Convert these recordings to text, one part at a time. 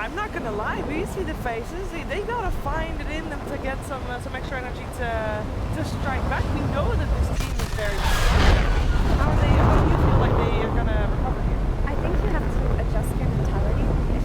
I'm not gonna lie, we see the faces. They gotta find it in them to get some extra energy to strike back. We know that this team is very strong. How do you feel like they are gonna recover here? I think you have to adjust your mentality if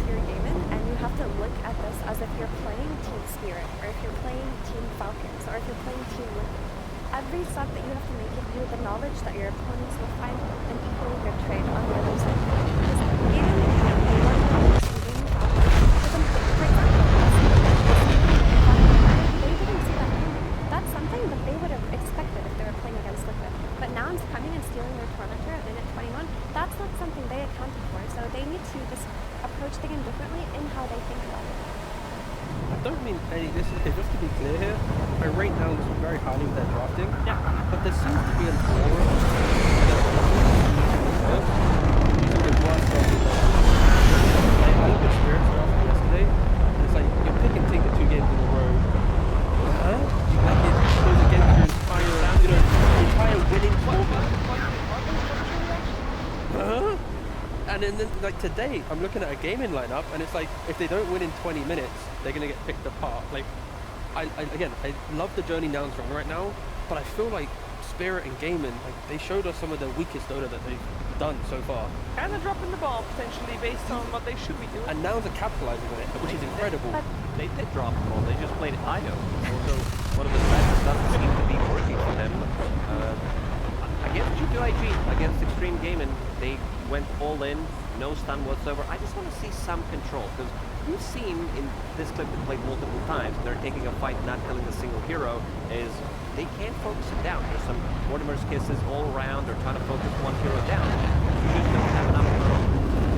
you're gaming, and you have to look at this as if you're playing Team Spirit, or if you're playing Team Falcons, or if you're playing Team Liquid. Every step that you have to make gives you the knowledge that your opponents will find and equally their trade on the other side. Because even if you play one of the receiving Falcons, for example, they didn't see that coming. That's something that they would have expected if they were playing against Liquid. But now it's coming and stealing their Tormentor at minute 21. That's not something they accounted for. So they need to just approach the game differently in how they think about it. I don't mean any, this is okay, just to be clear here, I rate now very highly with their drafting, but there seems to be an aura I looked at Spirit's drafting yesterday, and it's like, you're picking Tinker 2 games in a row. Huh? Like, it goes against your entire winning formula. Huh? And then, like today, I'm looking at a gaming lineup, and it's like, if they don't win in 20 minutes, they're gonna get picked apart. Like, I love the Journey Nouns run right now, but I feel like Spirit and Gaming, like, they showed us some of the weakest Dota that they've done so far. Kind of dropping the ball potentially based on what they should be doing. And Nouns are capitalizing on it, which is incredible. They did drop the ball. They just played IDO. Also, one of the strategies doesn't seem to be working for them. Against G2IG, against Extreme Gaming, they went all in, no stun whatsoever. I just want to see some control, because we've seen in this clip that played multiple times, they're taking a fight, not killing a single hero, is they can't focus it down. There's some Mortimer's kisses all around, they're trying to focus one hero down. You just don't have enough control.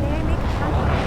May I make a comment?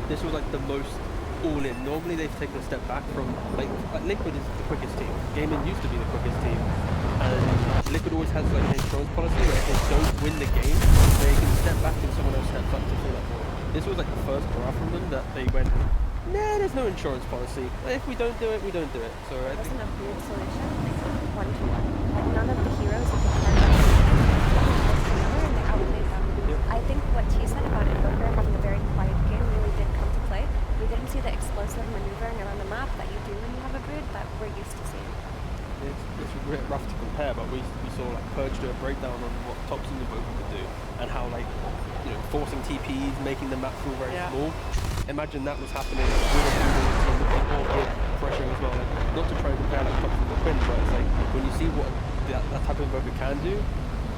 This was like the most all-in. Normally they've taken a step back from, like Liquid is the quickest team. Gaming used to be the quickest team. And Liquid always has like an insurance policy where if they don't win the game, they can step back and someone else steps up to fill that void. This was like the first draft from them that they went, nah, there's no insurance policy. If we don't do it, we don't do it. So I think... Wasn't a weird solution, like 1-to-1. None of the heroes of the card and they outplayed them. Yep. I think what T said about Invoker having a very quiet game really did come to play. We didn't see the explosive maneuvering around the map that you do when you have a Brood that we're used to seeing. It's a bit rough to compare, but we saw like Purge do a breakdown on what Tops and Invoker could do, and how like, you know, forcing TPs, making the map feel very small. Imagine that was happening with a team or with pressuring as well. Like, not to try and compare like Tops and the Quinn, but it's like when you see what that type of Invoker can do,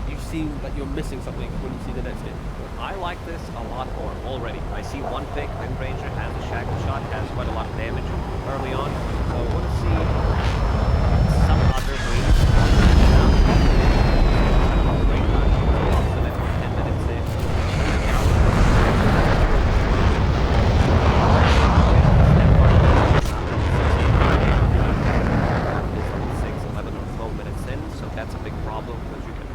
you seem like you're missing something when you see the next game. I like this a lot more already. I see one pick, Windranger has a shackle shot, has quite a lot of damage early on. So I want to see some other breeds. Great time. 10 minutes in. It's 11 or 12 minutes in, so that's a big problem because you can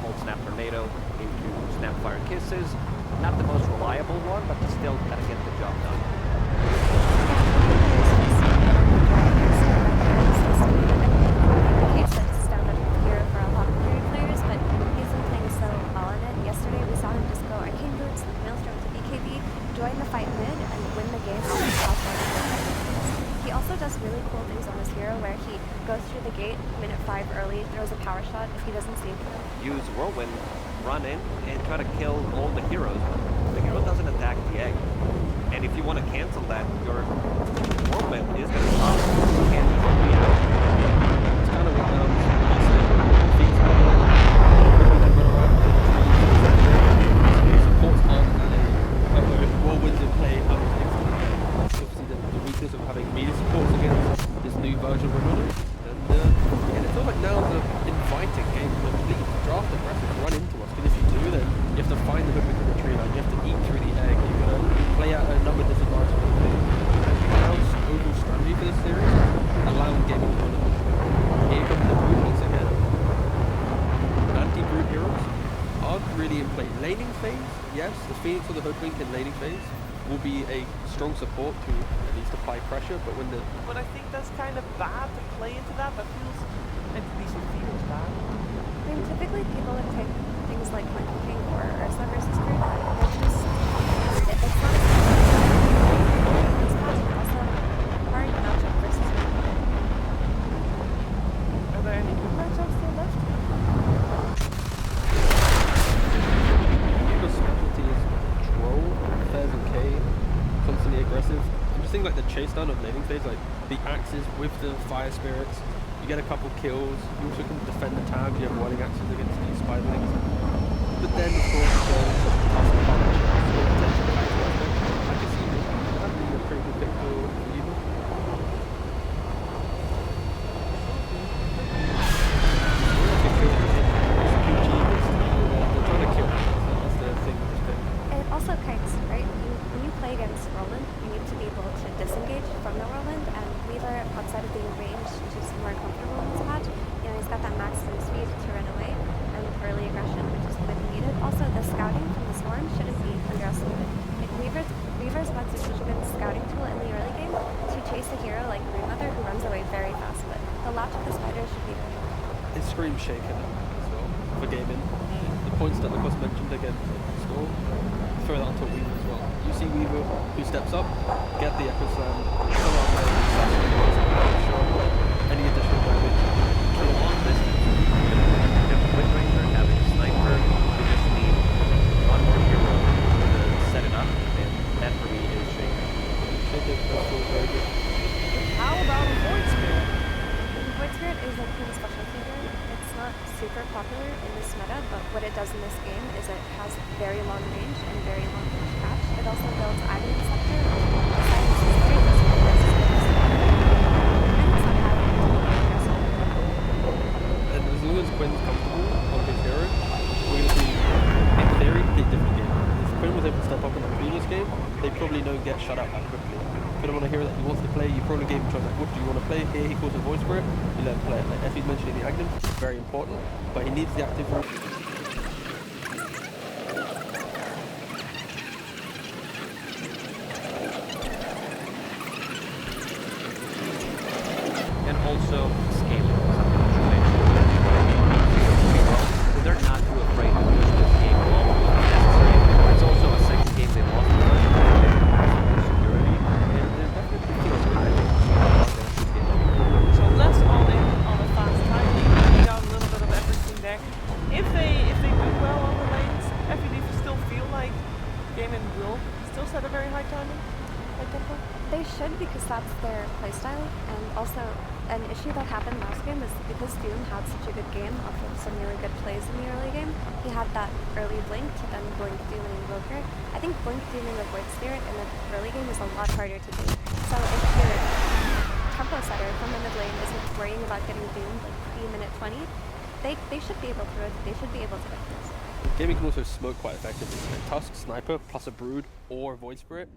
hold Snap Tornado into Snapfire Kisses. Not the most reliable one, but still gotta get the job done. Standard hero for a lot of Fury players, but he's been playing so well in it. Yesterday we saw him just go Arcane Boots, Maelstrom to BKB, join the fight mid, and win the game off the top one. He also does really cool things on this hero where he goes through the gate, minute 5 early, throws a power shot if he doesn't see it. Use Whirlwind, run in, and try to kill all the heroes. The hero doesn't attack the egg. And if you want to cancel that, your Whirlwind is going to stop. You can't just react. It's kind of what supports aren't Whirlwinds in play. Obviously the weakness of having melee supports against this new version of Wimbledon. And it feels like now the inviting game to complete draft aggressive run into us, because if you do, then you have to find the hook within the tree line, you have the Phoenix or the Hoodwink in laning phase will be a strong support to at least apply pressure, but when the... But I think that's kind of bad to play into that. That feels, at least it feels bad. I mean, typically people would pick things like Monkey King or Ursa versus Grid. They're just, it's not as it's also hard matchup versus Grid. Are there any good matchups still left? Eagle's specialty is Troll, Fairs and K, constantly aggressive. I'm just thinking like the chase down of laning phase, like the axes with the fire spirits. You get a couple kills, you also can defend the tabs, you have whirling axes against these spiderlings. But then of course the punch, I can see that being a pretty good pick for Evil. They're trying to kill. That's the thing with this pick. It also kites, right? When you play against Roland, you need to be able to disengage from the Roland, and Weaver, outside of being ranged, is just more comfortable in this patch. You know, he's got that maximum speed to run away, and early aggression, which is when needed. Also, the scouting from the Storm shouldn't be underestimated. Like, Weaver's about to be such a good scouting tool in the early game to chase a hero like Grandmother who runs away very fast, but the latch of the spider should be very good. It screams shaken as well for gaming. The points that Lucas mentioned against Storm, throw that onto Weaver as well. You see Weaver who steps up, get the Echo Slam, come out there and sure any additional damage. For the long distance, you have a Wind Ranger, having a sniper, you just need one more hero to set it up, and that for me is Shaker. Shaker does feel very good. How about a Void Spirit? Void Spirit is a pretty special figure. It's not super popular in this meta, but what it does in this game is it has very long range and very long range catch. It also builds Agony Scepter, which silences very useful versus and it's not having to be aggressive. And as long as Quinn's comfortable on his hero, we're going to see, in theory, a different game. If Quinn was able to step up in the previous game, they probably don't get shut out that quickly. Put him on a hero that he wants to play, you probably gave him a choice like, what do you want to play? Here he calls a voice for it, you let him play it. Like Effie's mentioning the Aghanim, very important, but he needs the active route. And also scaling, something that you mentioned. They're not too afraid to push this game along if necessary. It's also a second game they lost because of security, and they're definitely feeling tired. So less all in on a fast timing. We got a little bit of everything there. If they do well on the lanes, Effie, do you still feel like Gaming will still set a very high timing? High tempo? They should, because that's their playstyle, and also an issue that happened last game is because Doom had such a good game off of some really good plays in the early game. He had that early blink to then blink Doom and Invoker. I think blink Doom and the Void Spirit in the early game is a lot harder to do. So if your tempo setter from the mid lane isn't worrying about getting doomed like pre-minute 20, they should be able to they should be able to get this. Gaming can also smoke quite effectively. Like Tusk, Sniper, plus a Brood or Void Spirit.